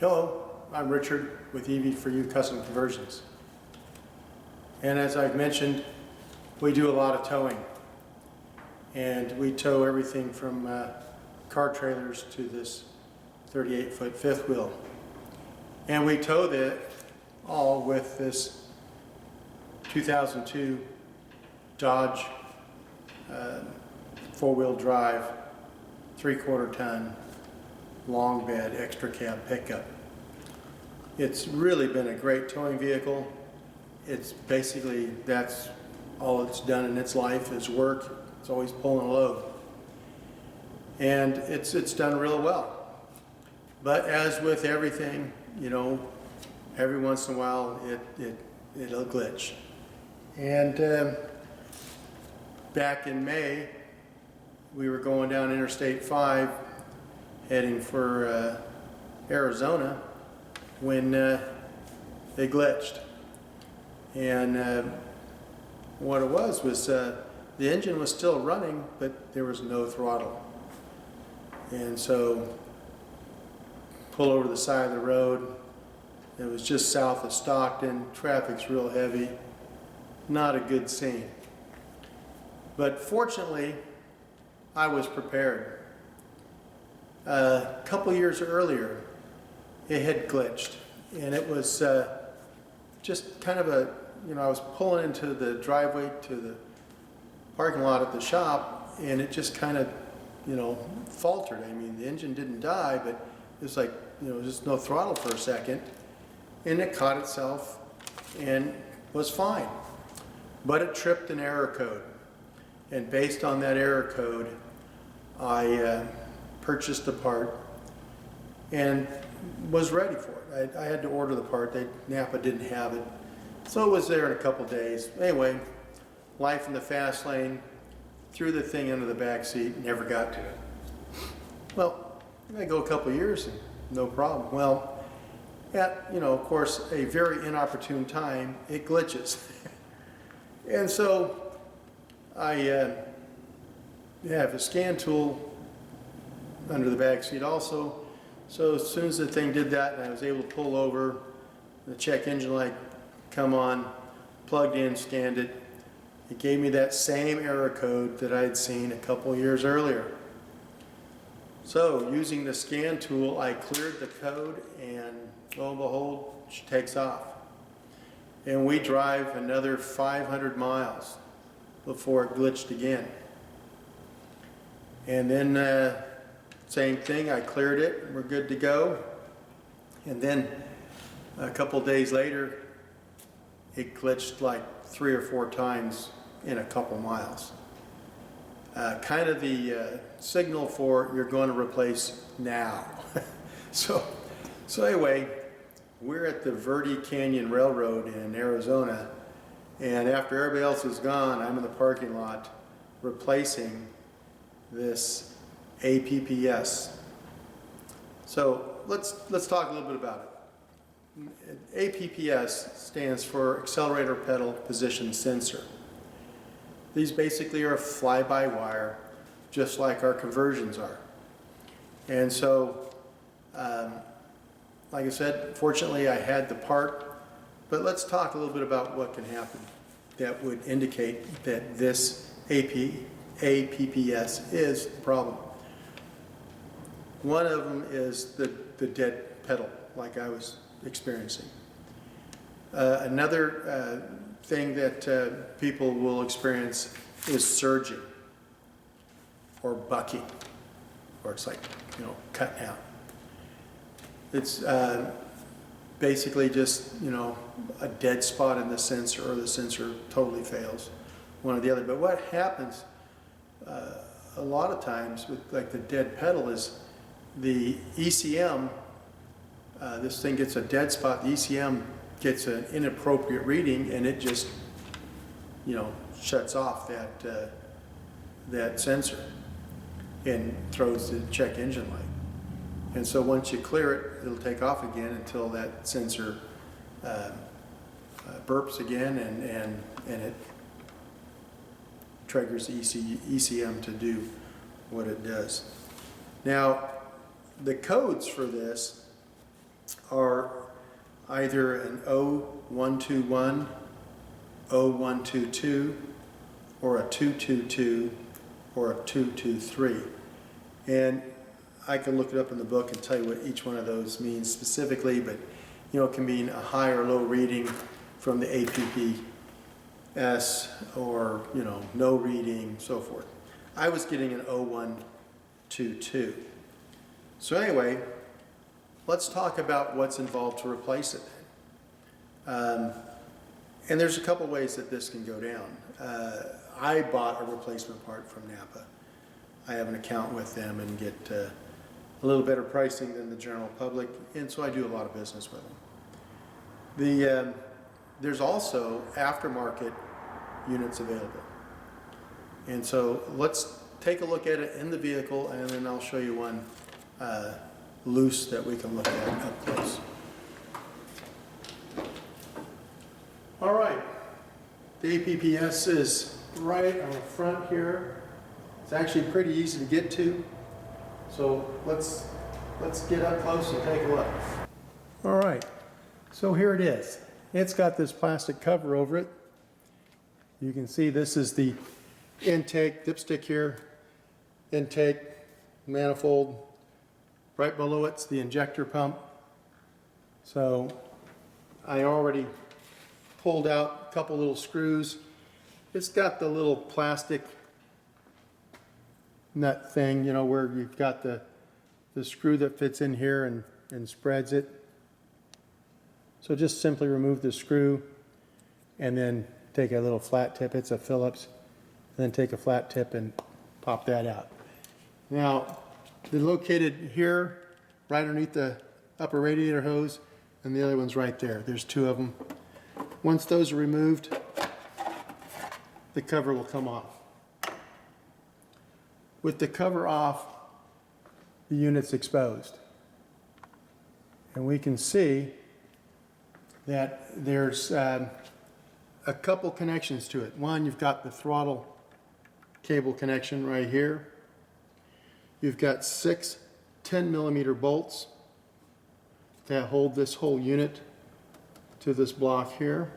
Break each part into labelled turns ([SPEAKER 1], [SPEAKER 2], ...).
[SPEAKER 1] Hello, I'm Richard with EV4U Custom Conversions. And as I've mentioned, we do a lot of towing. And we tow everything from car trailers to this 38-foot fifth wheel. And we tow that all with this 2002 Dodge four-wheel drive, 3/4 ton, long bed, extra cab pickup. It's really been a great towing vehicle. It's basically, that's all it's done in its life is work. It's always pulling a load. And it's done real well. But as with everything, you know, every once in a while it'll glitch. And back in May, we were going down Interstate 5 heading for Arizona when they glitched. And what it was the engine was still running, but there was no throttle. And so pull over to the side of the road. It was just south of Stockton. Traffic's real heavy. Not a good scene. But fortunately, I was prepared. A couple years earlier, it had glitched, and it was just kind of a, you know, I was pulling into the driveway to the parking lot at the shop, and it just kind of, you know, faltered. I mean, the engine didn't die, but it was like, you know, just no throttle for a second, and it caught itself and was fine. But it tripped an error code, and based on that error code, I purchased the part and was ready for it. I had to order the part. Napa didn't have it. So it was there in a couple days. Anyway, life in the fast lane, threw the thing into the back seat, never got to it. Well, I go a couple years and no problem. Well, at, you know, of course, a very inopportune time, it glitches. And so I have a scan tool under the back seat also. So as soon as the thing did that and I was able to pull over, the check engine light come on, plugged in, scanned it. It gave me that same error code that I had seen a couple years earlier. So using the scan tool, I cleared the code, and lo and behold, she takes off. And we drive another 500 miles before it glitched again. And then same thing, I cleared it, we're good to go. And then a couple days later, it glitched like 3 or 4 times in a couple miles. Kind of the signal for you're going to replace now. So anyway, we're at the Verde Canyon Railroad in Arizona, and after everybody else is gone, I'm in the parking lot replacing this APPS. So let's talk a little bit about it. APPS stands for Accelerator Pedal Position Sensor. These basically are fly-by-wire, just like our conversions are. And so, like I said, fortunately I had the part, but let's talk a little bit about what can happen that would indicate that this APPS is the problem. One of them is the dead pedal, like I was experiencing. Another thing that people will experience is surging or bucking, or it's like, you know, cutting out. It's basically just, you know, a dead spot in the sensor, or the sensor totally fails, one or the other. But what happens a lot of times with like the dead pedal is the ECM, this thing gets a dead spot, the ECM gets an inappropriate reading, and it just, you know, shuts off that sensor and throws the check engine light. And so once you clear it, it'll take off again until that sensor burps again, and it triggers the ECM to do what it does. Now, the codes for this are either an 0121, 0122, or a 222, or a 223. And I can look it up in the book and tell you what each one of those means specifically, but it can mean a high or low reading from the APPS, or no reading, so forth. I was getting an 0122. So anyway, let's talk about what's involved to replace it. And there's a couple ways that this can go down. I bought a replacement part from Napa. I have an account with them and get a little better pricing than the general public, and so I do a lot of business with them. There's also aftermarket units available. And so let's take a look at it in the vehicle, and then I'll show you one loose that we can look at up close. All right, the APPS is right on the front here. It's actually pretty easy to get to. So let's get up close and take a look. All right, so here it is. It's got this plastic cover over it. You can see this is the intake, dipstick here, intake, manifold. Right below it's the injector pump. So I already pulled out a couple little screws. It's got the little plastic nut thing, where you've got the screw that fits in here and spreads it. So just simply remove the screw and then take a little flat tip, it's a Phillips, and then take a flat tip and pop that out. Now, they're located here, right underneath the upper radiator hose, and the other one's right there. There's two of them. Once those are removed, the cover will come off. With the cover off, the unit's exposed. And we can see that there's a couple connections to it. One, you've got the throttle cable connection right here. You've got 6 10-millimeter bolts that hold this whole unit to this block here.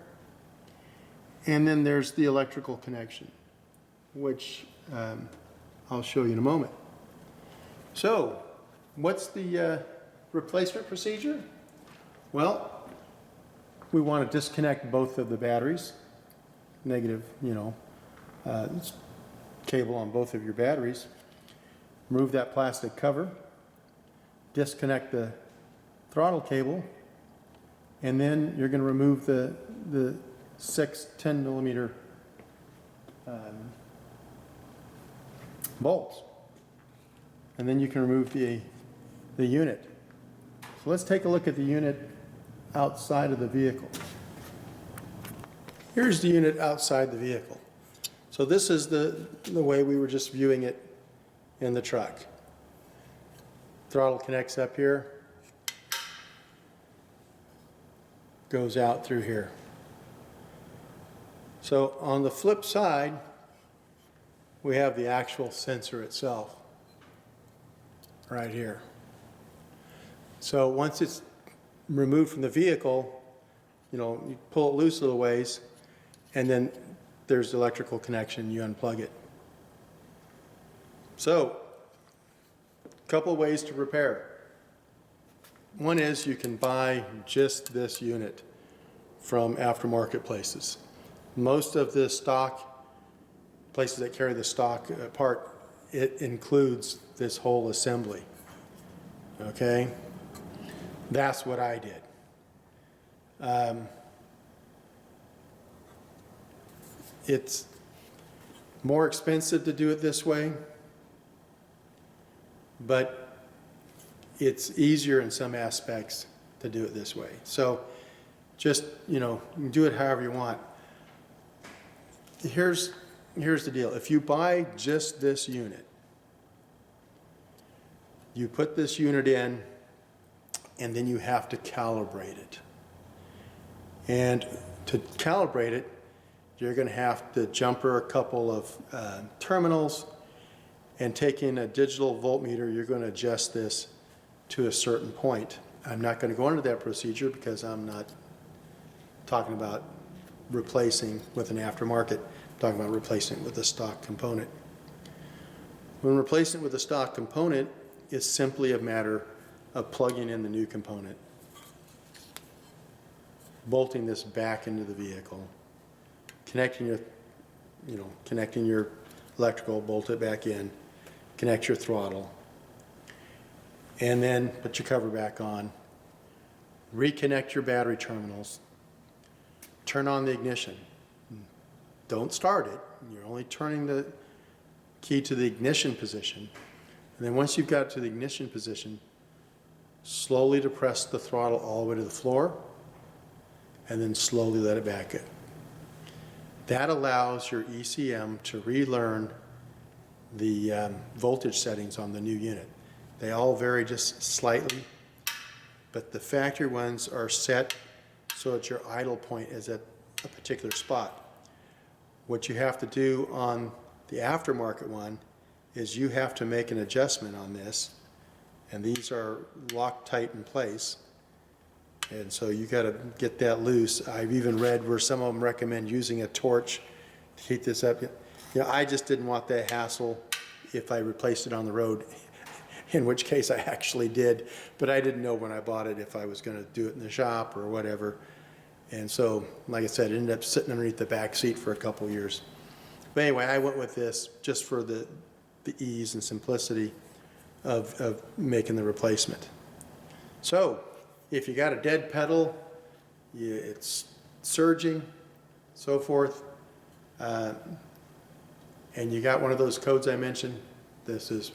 [SPEAKER 1] And then there's the electrical connection, which I'll show you in a moment. So, what's the replacement procedure? Well, we want to disconnect both of the batteries, negative, cable on both of your batteries. Remove that plastic cover, disconnect the throttle cable, and then you're going to remove the 6 10-millimeter bolts. And then you can remove the unit. So let's take a look at the unit outside of the vehicle. Here's the unit outside the vehicle. So this is the way we were just viewing it in the truck. Throttle connects up here, goes out through here. So on the flip side, we have the actual sensor itself right here. So once it's removed from the vehicle, you pull it loose a little ways, and then there's the electrical connection, you unplug it. So, a couple of ways to repair. One is you can buy just this unit from aftermarket places. Most of the stock, places that carry the stock part, it includes this whole assembly. Okay? That's what I did. It's more expensive to do it this way, but it's easier in some aspects to do it this way. So just, do it however you want. Here's the deal. If you buy just this unit, you put this unit in, and then you have to calibrate it. And to calibrate it, you're going to have to jumper a couple of terminals, and taking a digital voltmeter, you're going to adjust this to a certain point. I'm not going to go into that procedure because I'm not talking about replacing with an aftermarket. I'm talking about replacing it with a stock component. When replacing it with a stock component, it's simply a matter of plugging in the new component, bolting this back into the vehicle, connecting your electrical, bolt it back in, connect your throttle, and then put your cover back on, reconnect your battery terminals, turn on the ignition. Don't start it. You're only turning the key to the ignition position. And then once you've got to the ignition position, slowly depress the throttle all the way to the floor, and then slowly let it back in. That allows your ECM to relearn the voltage settings on the new unit. They all vary just slightly, but the factory ones are set so that your idle point is at a particular spot. What you have to do on the aftermarket one is you have to make an adjustment on this, and these are locked tight in place. And so you got to get that loose. I've even read where some of them recommend using a torch to heat this up. You know, I just didn't want that hassle if I replaced it on the road, in which case I actually did, but I didn't know when I bought it if I was going to do it in the shop or whatever. And so, like I said, it ended up sitting underneath the back seat for a couple of years. But anyway, I went with this just for the ease and simplicity of making the replacement. So, if you got a dead pedal, it's surging, so forth, and you got one of those codes I mentioned, this is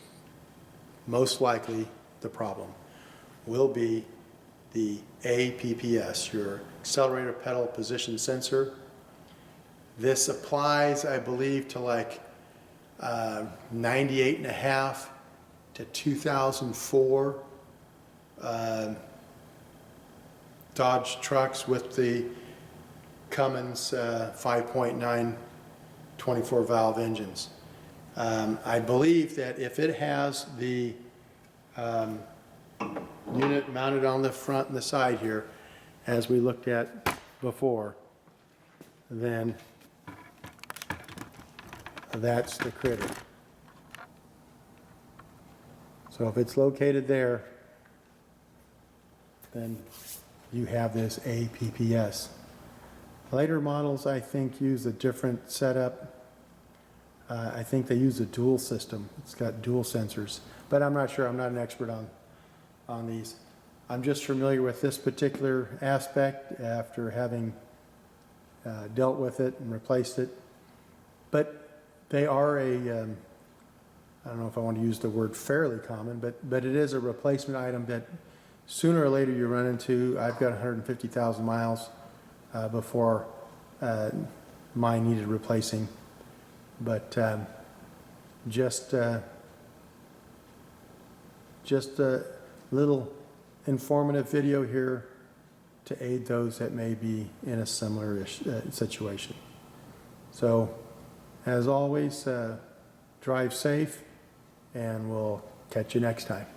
[SPEAKER 1] most likely the problem. Will be the APPS, your accelerator pedal position sensor. This applies, I believe, to like 98.5 to 2004 Dodge trucks with the Cummins 5.9 24 valve engines. I believe that if it has the unit mounted on the front and the side here, as we looked at before, then that's the critter. So if it's located there, then you have this APPS. Later models, I think, use a different setup. I think they use a dual system. It's got dual sensors, but I'm not sure. I'm not an expert on these. I'm just familiar with this particular aspect after having dealt with it and replaced it. But they are I don't know if I want to use the word fairly common, but it is a replacement item that sooner or later you run into. I've got 150,000 miles before mine needed replacing. But just a little informative video here to aid those that may be in a similar situation. So, as always, drive safe, and we'll catch you next time.